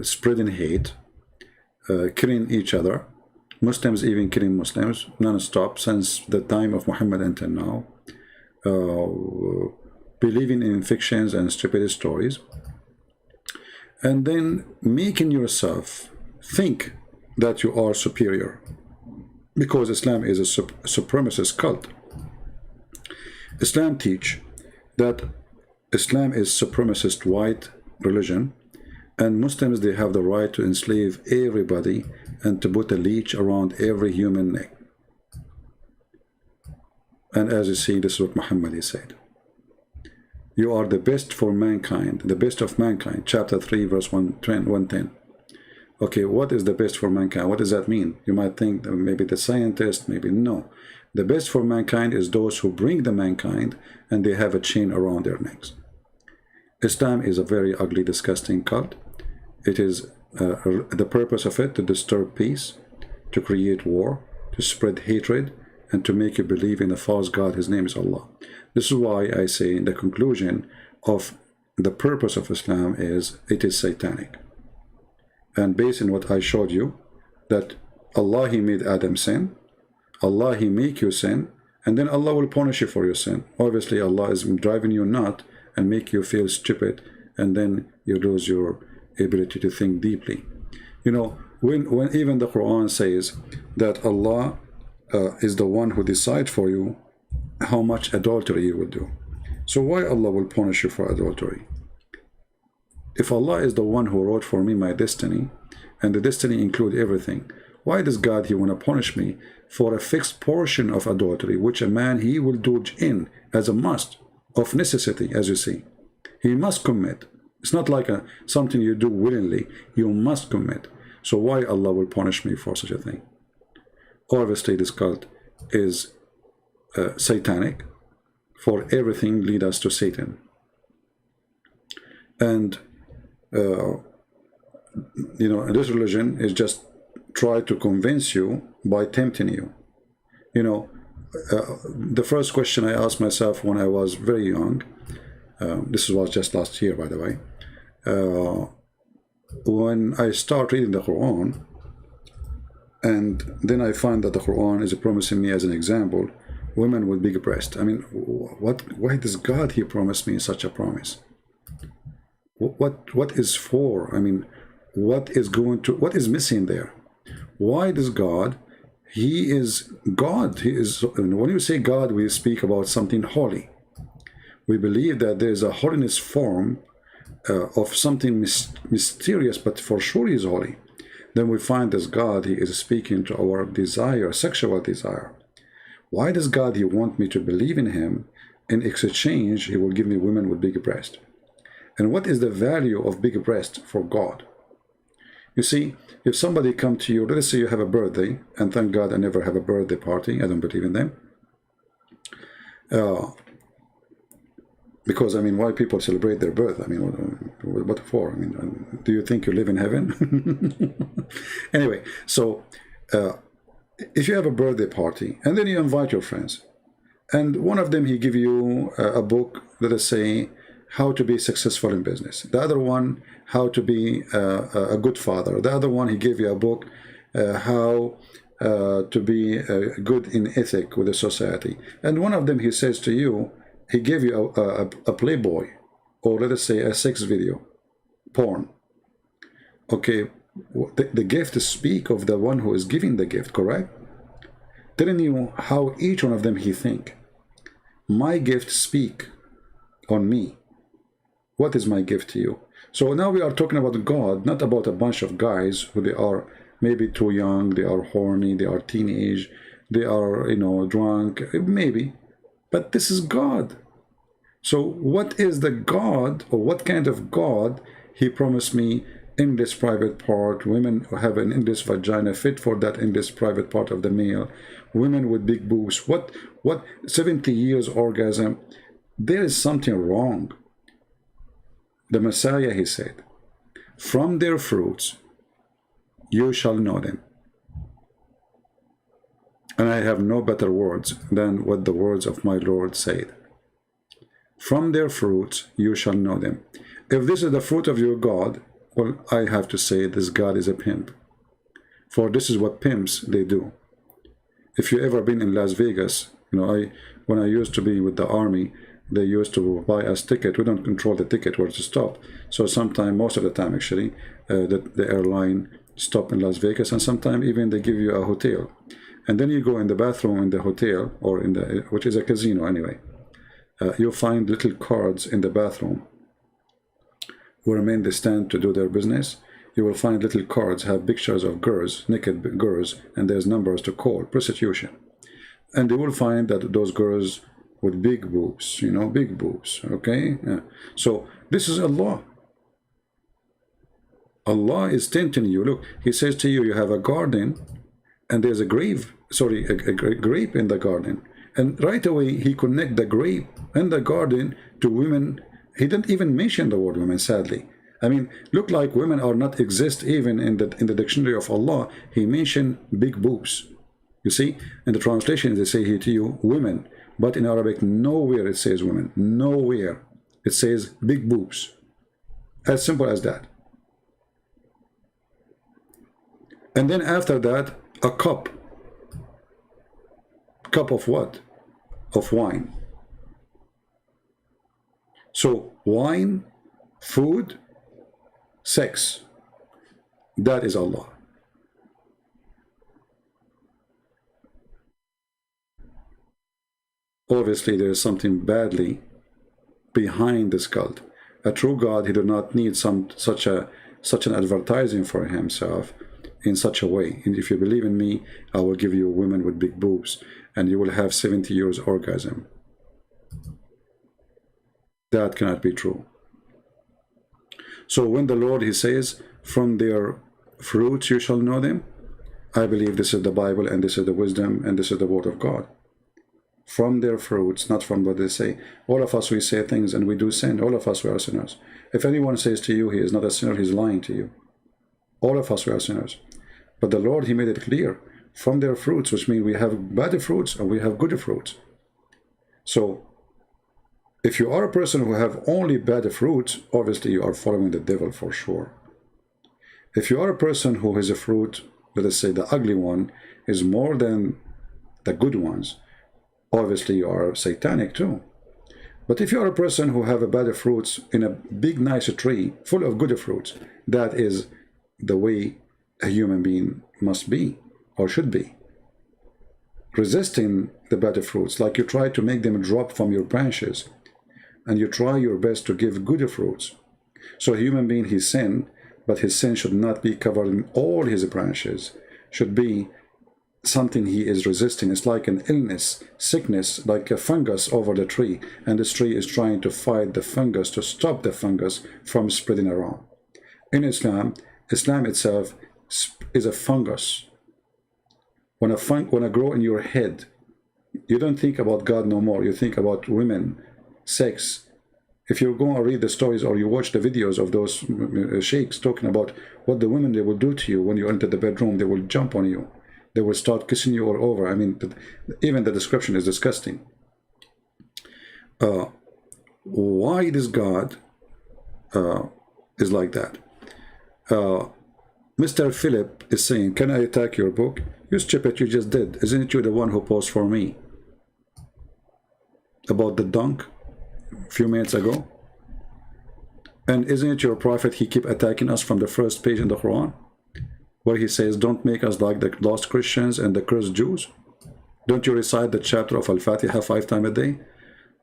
Speaker 1: spreading hate, killing each other, Muslims even killing Muslims non-stop since the time of Muhammad until now, believing in fictions and stupid stories, and then making yourself think that you are superior, because Islam is a supremacist cult. Islam teach that Islam is supremacist white religion, and Muslims, they have the right to enslave everybody and to put a leash around every human neck. And as you see, this is what Muhammad said. You are the best for mankind, the best of mankind. Chapter 3, verse 110. Okay, what is the best for mankind? What does that mean? You might think that maybe the scientist, maybe no. The best for mankind is those who bring the mankind and they have a chain around their necks. Islam is a very ugly, disgusting cult. It is the purpose of it to disturb peace, to create war, to spread hatred, and to make you believe in a false God. His name is Allah. This is why I say in the conclusion of the purpose of Islam is it is satanic. And based on what I showed you, that Allah, He made Adam sin, Allah, He make you sin, and then Allah will punish you for your sin. Obviously, Allah is driving you nut and make you feel stupid, and then you lose your ability to think deeply. You know, when even the Quran says that Allah is the one who decides for you how much adultery you will do. So why Allah will punish you for adultery? If Allah is the one who wrote for me my destiny, and the destiny include everything, why does God, He want to punish me for a fixed portion of adultery, which a man, he will do in as a must, of necessity, as you see. He must commit. It's not like something you do willingly. You must commit. So why Allah will punish me for such a thing? Obviously, this cult is satanic, for everything lead us to Satan. And you know, this religion is just try to convince you by tempting you. You know, the first question I asked myself when I was very young, this was just last year, by the way, when I start reading the Quran, and then I find that the Quran is promising me as an example women with big breasts. I mean, why does God, He promised me such a promise? What is for? I mean, what is missing there? Why does God, He is God. He is, when you say God, we speak about something holy. We believe that there is a holiness form of something mysterious, but for sure He is holy. Then we find as God, He is speaking to our desire, sexual desire. Why does God, He want me to believe in Him? In exchange, He will give me women with big breasts. And what is the value of big breast for God? You see, if somebody come to you, let's say you have a birthday, and thank God I never have a birthday party, I don't believe in them. Because, I mean, why people celebrate their birth? I mean, what for? I mean, do you think you live in heaven? Anyway, so if you have a birthday party and then you invite your friends, and one of them he give you a book, let us say, how to be successful in business. The other one, how to be a good father. The other one, he gave you a book, how to be good in ethic with the society. And one of them, he says to you, he gave you a Playboy, or let us say a sex video, porn. Okay, the gift speak of the one who is giving the gift, correct? Telling you how each one of them he think. My gift speak on me. What is my gift to you? So now we are talking about God, not about a bunch of guys who they are maybe too young, they are horny, they are teenage, they are, you know, drunk, maybe. But this is God. So what is the God, or what kind of God he promised me in this private part? Women have an in this vagina fit for that in this private part of the male. Women with big boobs. What 70 years orgasm? There is something wrong. The Messiah, he said, from their fruits you shall know them. And I have no better words than what the words of my Lord said. From their fruits you shall know them. If this is the fruit of your God, well, I have to say this God is a pimp. For this is what pimps, they do. If you ever been in Las Vegas, you know, when I used to be with the army, they used to buy us ticket. We don't control the ticket where to stop. So sometime, most of the time actually, the airline stop in Las Vegas, and sometimes even they give you a hotel. And then you go in the bathroom in the hotel, or in the, which is a casino anyway. You'll find little cards in the bathroom where men they stand to do their business. You will find little cards have pictures of girls, naked girls, and there's numbers to call, prostitution. And you will find that those girls with big boobs, you know, big boobs, okay? Yeah. So this is Allah. Allah is tempting you. Look, he says to you, you have a garden, and there's a grape in the garden. And right away, he connect the grape and the garden to women. He didn't even mention the word women, sadly. I mean, look like women are not exist even in the dictionary of Allah. He mentioned big boobs. You see, in the translation, they say here to you, women. But in Arabic, nowhere it says women. Nowhere. It says big boobs. As simple as that. And then after that, a cup. Cup of what? Of wine. So wine, food, sex. That is Allah. Obviously, there is something badly behind this cult. A true God, he do not need such an advertising for himself in such a way. And if you believe in me, I will give you women with big boobs, and you will have 70 years orgasm. That cannot be true. So when the Lord, he says, from their fruits you shall know them, I believe this is the Bible, and this is the wisdom, and this is the word of God. From their fruits, not from what they say. All of us, we say things and we do sin. All of us, we are sinners. If anyone says to you he is not a sinner, he's lying to you. All of us, we are sinners. But the Lord, he made it clear. From their fruits, which means we have bad fruits and we have good fruits. So, if you are a person who have only bad fruits, obviously you are following the devil for sure. If you are a person who has a fruit, let us say the ugly one, is more than the good ones, obviously you are satanic too. But if you are a person who have a bad fruits in a big nice tree full of good fruits, that is the way a human being must be or should be. Resisting the bad fruits, like you try to make them drop from your branches, and you try your best to give good fruits. So a human being, he sinned, but his sin should not be covered in all his branches, should be something he is resisting. It's like an illness, sickness, like a fungus over the tree, and this tree is trying to fight the fungus, to stop the fungus from spreading around. In Islam, Islam itself is a fungus. When a grow in your head, you don't think about God no more. You think about women, sex, If you go and read the stories or you watch the videos of those sheikhs talking about what the women they will do to you when you enter the bedroom, they will jump on you. They will start kissing you all over. I mean, even the description is disgusting. Why this God is like that? Mr. Philip is saying, can I attack your book? You stupid, you just did. Isn't it you the one who posed for me about the dunk a few minutes ago? And isn't it your prophet, he keep attacking us from the first page in the Quran, where he says, don't make us like the lost Christians and the cursed Jews? Don't you recite the chapter of Al-Fatiha 5 times a day?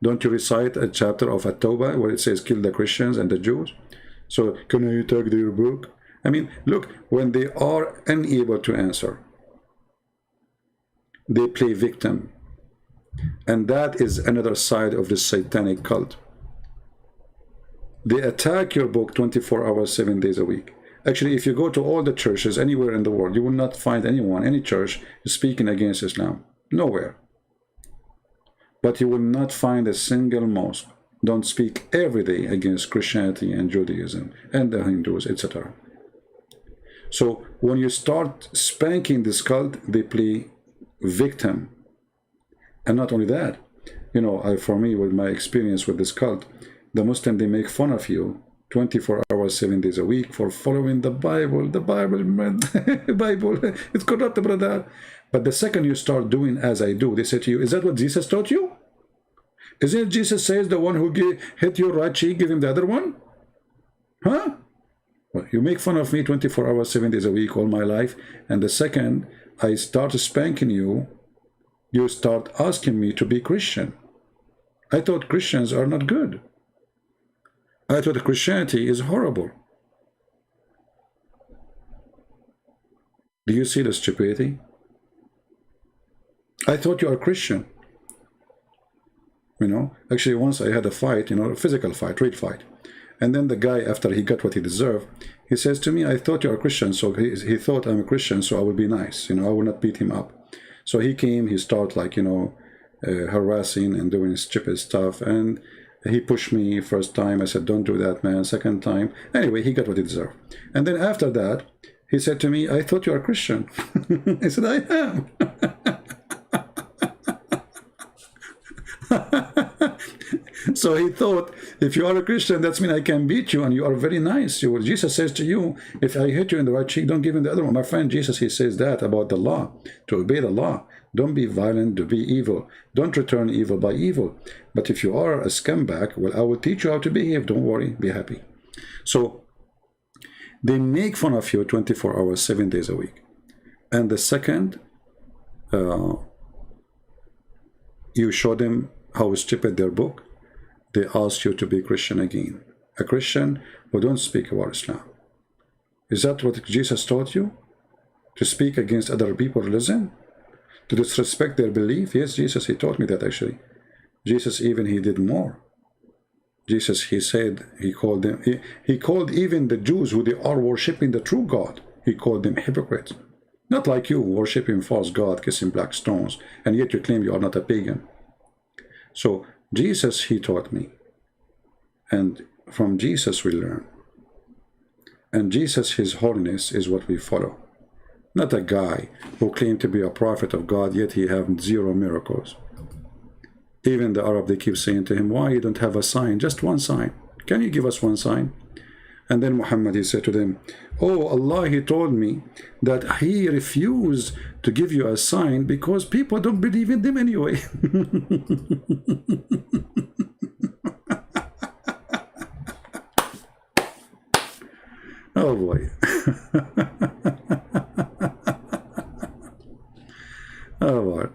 Speaker 1: Don't you recite a chapter of At-Tawbah where it says, kill the Christians and the Jews? So, can I attack their book? I mean, look, when they are unable to answer, they play victim. And that is another side of the satanic cult. They attack your book 24 hours, 7 days a week. Actually, if you go to all the churches anywhere in the world, you will not find anyone, any church, speaking against Islam. Nowhere. But you will not find a single mosque don't speak every day against Christianity and Judaism and the Hindus, etc. So when you start spanking this cult, they play victim. And not only that, you know, for me, with my experience with this cult, the Muslim, they make fun of you 24 hours, 7 days a week for following the Bible. The Bible, man, Bible, it's corrupt, brother. But the second you start doing as I do, they say to you, is that what Jesus taught you? Isn't it Jesus says the one who hit your right cheek, give him the other one? Huh? Well, you make fun of me 24 hours, 7 days a week, all my life. And the second I start spanking you, you start asking me to be Christian. I thought Christians are not good. I thought Christianity is horrible. Do you see the stupidity? I thought you are Christian. You know, actually once I had a fight, you know, a physical fight, real fight. And then the guy, after he got what he deserved, he says to me, I thought you are a Christian. So he thought I'm a Christian, so I will be nice. You know, I will not beat him up. So he came, he started like, you know, harassing and doing stupid stuff. And he pushed me first time. I said, don't do that, man. Second time. Anyway, he got what he deserved. And then after that, he said to me, I thought you are a Christian. I said, I am. So he thought, if you are a Christian, that means I can beat you and you are very nice. Jesus says to you, if I hit you in the right cheek, don't give him the other one. My friend, Jesus, he says that about the law, to obey the law. Don't be violent, to be evil. Don't return evil by evil. But if you are a scumbag, well, I will teach you how to behave. Don't worry, be happy. So they make fun of you 24 hours, 7 days a week. And the second, you show them how stupid their book, they ask you to be Christian again. A Christian who don't speak about Islam. Is that what Jesus taught you? To speak against other people's religion? To disrespect their belief? Yes, Jesus, he taught me that actually. Jesus even, he did more. Jesus, he said, he called them, he called even the Jews who they are worshipping the true God, he called them hypocrites. Not like you, worshipping false God, kissing black stones, and yet you claim you are not a pagan. So Jesus, he taught me. And from Jesus we learn. And Jesus, his holiness, is what we follow. Not a guy who claimed to be a prophet of God, yet he have 0 miracles. Even the Arab, they keep saying to him, why you don't have a sign? Just one sign. Can you give us one sign? And then Muhammad, he said to them, oh, Allah, he told me that he refused to give you a sign because people don't believe in them anyway. Oh boy. Oh boy.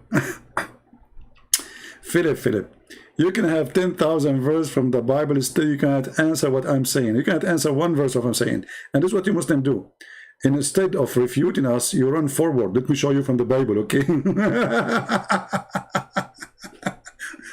Speaker 1: Philip, you can have 10,000 verses from the Bible, still you cannot answer what I'm saying. You cannot answer one verse of what I'm saying. And this is what you Muslims do. And instead of refuting us, you run forward. Let me show you from the Bible, okay?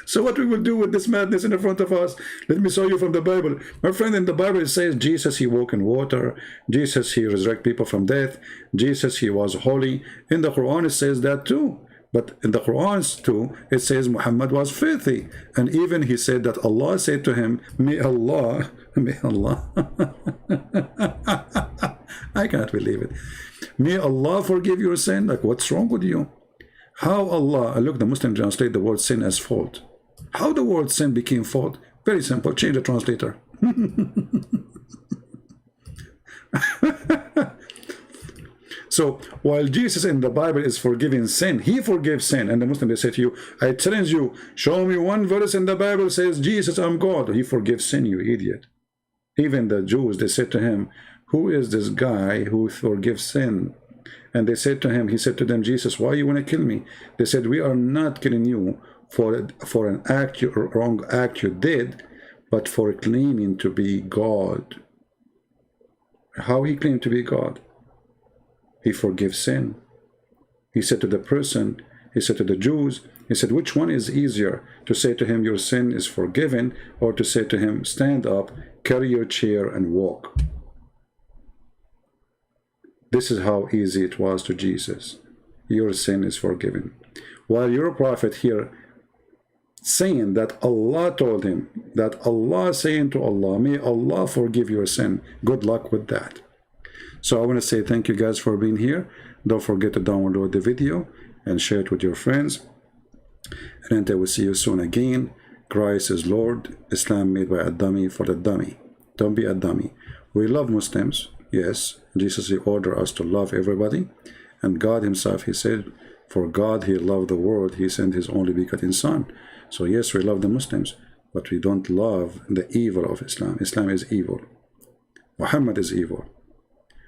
Speaker 1: So what we will do with this madness in the front of us? Let me show you from the Bible. My friend, in the Bible it says Jesus, he walked in water. Jesus, he resurrected people from death. Jesus, he was holy. In the Quran it says that too. But in the Quran too, it says Muhammad was filthy. And even he said that Allah said to him, may Allah, I can't believe it. May Allah forgive your sin. Like, what's wrong with you? How Allah, look, the Muslim translate the word sin as fault. How the word sin became fault? Very simple, change the translator. So while Jesus in the Bible is forgiving sin, he forgives sin. And the Muslim, they say to you, I challenge you, show me one verse in the Bible says, Jesus, I'm God. He forgives sin, you idiot. Even the Jews, they said to him, who is this guy who forgives sin? And they said to him, he said to them, Jesus, why you want to kill me? They said, we are not killing you for an act, wrong act you did, but for claiming to be God. How he claimed to be God? He forgives sin. He said to the person, he said to the Jews, he said, which one is easier, to say to him, your sin is forgiven, or to say to him, stand up, carry your chair, and walk? This is how easy it was to Jesus. Your sin is forgiven. While your prophet here saying that Allah told him, that Allah saying to Allah, may Allah forgive your sin. Good luck with that. So I want to say thank you guys for being here. Don't forget to download the video and share it with your friends. And until we see you soon again, Christ is Lord, Islam made by a dummy for the dummy. Don't be a dummy. We love Muslims. Yes, Jesus, he ordered us to love everybody. And God himself, he said, for God, he loved the world. He sent his only begotten son. So yes, we love the Muslims, but we don't love the evil of Islam. Islam is evil. Muhammad is evil.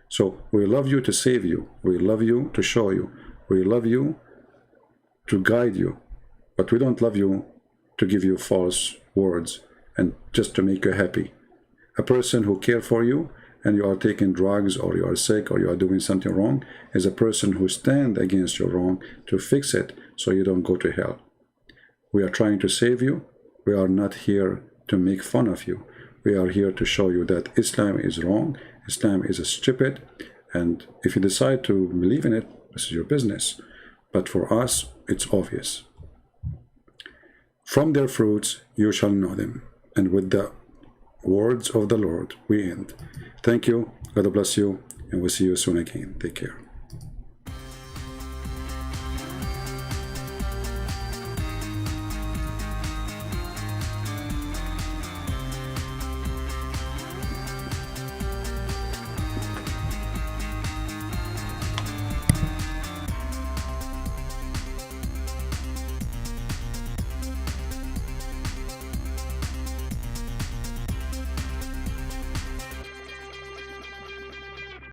Speaker 1: So we love you to save you. We love you to show you. We love you to guide you. But we don't love you to give you false words and just to make you happy. A person who cares for you and you are taking drugs or you are sick or you are doing something wrong is a person who stands against your wrong to fix it so you don't go to hell. We are trying to save you. We are not here to make fun of you. We are here to show you that Islam is wrong. Islam is stupid. And if you decide to believe in it, this is your business. But for us, it's obvious. From their fruits, you shall know them. And with the words of the Lord, we end. Thank you. God bless you. And we'll see you soon again. Take care.